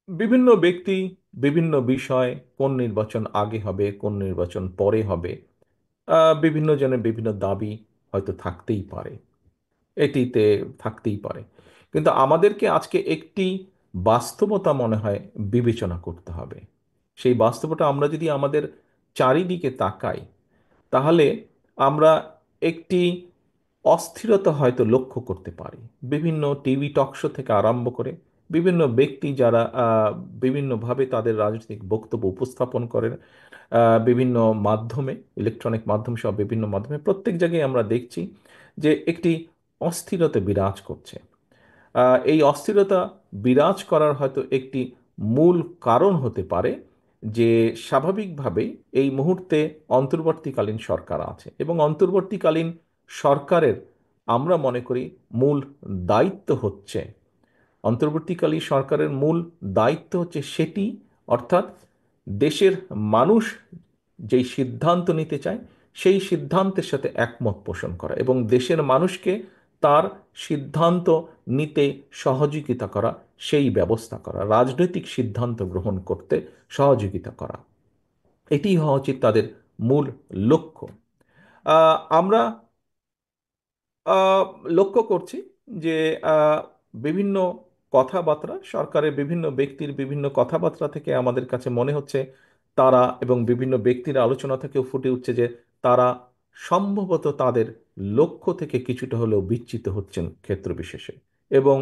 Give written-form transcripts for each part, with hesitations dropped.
বিভিন্ন ব্যক্তি, বিভিন্ন বিষয়, কোন নির্বাচন আগে হবে, কোন নির্বাচন পরে হবে, বিভিন্ন জনের বিভিন্ন দাবি হয়তো থাকতেই পারে, এটিতে থাকতেই পারে। কিন্তু আমাদেরকে আজকে একটি বাস্তবতা মনে হয় বিবেচনা করতে হবে। সেই বাস্তবতা আমরা যদি আমাদের চারিদিকে তাকাই, তাহলে আমরা একটি অস্থিরতা হয়তো লক্ষ্য করতে পারি। বিভিন্ন টিভি টক শো থেকে আরম্ভ করে বিভিন্ন ব্যক্তি যারা বিভিন্নভাবে তাদের রাজনৈতিক বক্তব্য উপস্থাপন করেন, বিভিন্ন মাধ্যমে, ইলেকট্রনিক মাধ্যম সহ বিভিন্ন মাধ্যমে, প্রত্যেক জায়গায় আমরা দেখছি যে একটি অস্থিরতা বিরাজ করছে। এই অস্থিরতা বিরাজ করার হয়তো একটি মূল কারণ হতে পারে যে স্বাভাবিকভাবেই এই মুহূর্তে অন্তর্বর্তীকালীন সরকার আছে, এবং অন্তর্বর্তীকালীন সরকারের আমরা মনে করি মূল দায়িত্ব হচ্ছে, অন্তর্বর্তীকালীন সরকারের মূল দায়িত্ব হচ্ছে সেটি, অর্থাৎ দেশের মানুষ যেই সিদ্ধান্ত নিতে চায় সেই সিদ্ধান্তের সাথে একমত পোষণ করা এবং দেশের মানুষকে তার সিদ্ধান্ত নিতে সহযোগিতা করা, সেই ব্যবস্থা করা, রাজনৈতিক সিদ্ধান্ত গ্রহণ করতে সহযোগিতা করা, এটি হওয়া উচিত তাদের মূল লক্ষ্য। আমরা আহ, লক্ষ্য করছি যে আহ, বিভিন্ন কথাবার্তা, সরকারের বিভিন্ন ব্যক্তির বিভিন্ন কথাবার্তা থেকে আমাদের কাছে মনে হচ্ছে তারা, এবং বিভিন্ন ব্যক্তির আলোচনা থেকেও ফুটে উঠছে যে তারা সম্ভবত তাদের লক্ষ্য থেকে কিছুটা হলেও বিচ্যুত হচ্ছেন ক্ষেত্র বিশেষে। এবং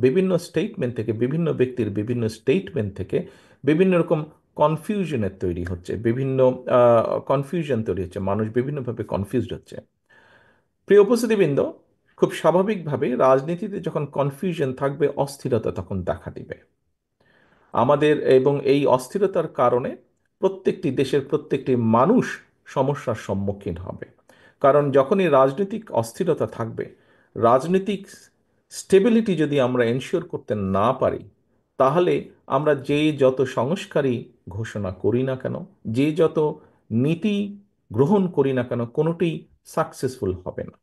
বিভিন্ন স্টেটমেন্ট থেকে, বিভিন্ন ব্যক্তির বিভিন্ন স্টেটমেন্ট থেকে বিভিন্ন রকম কনফিউশনের তৈরি হচ্ছে, বিভিন্ন কনফিউশন তৈরি হচ্ছে, মানুষ বিভিন্নভাবে কনফিউজড হচ্ছে। প্রিয় উপস্থিতিবৃন্দ, খুব স্বাভাবিকভাবে রাজনীতিতে যখন কনফিউশন থাকবে, অস্থিরতা তখন দেখা দিবে আমাদের, এবং এই অস্থিরতার কারণে প্রত্যেকটি দেশের প্রত্যেকটি মানুষ সমস্যার সম্মুখীন হবে। কারণ যখনই রাজনৈতিক অস্থিরতা থাকবে, রাজনৈতিক স্টেবিলিটি যদি আমরা এনশিওর করতে না পারি, তাহলে আমরা যে যত সংস্কারই ঘোষণা করি না কেন, যে যত নীতি গ্রহণ করি না কেন, কোনোটি সাকসেসফুল হবে না।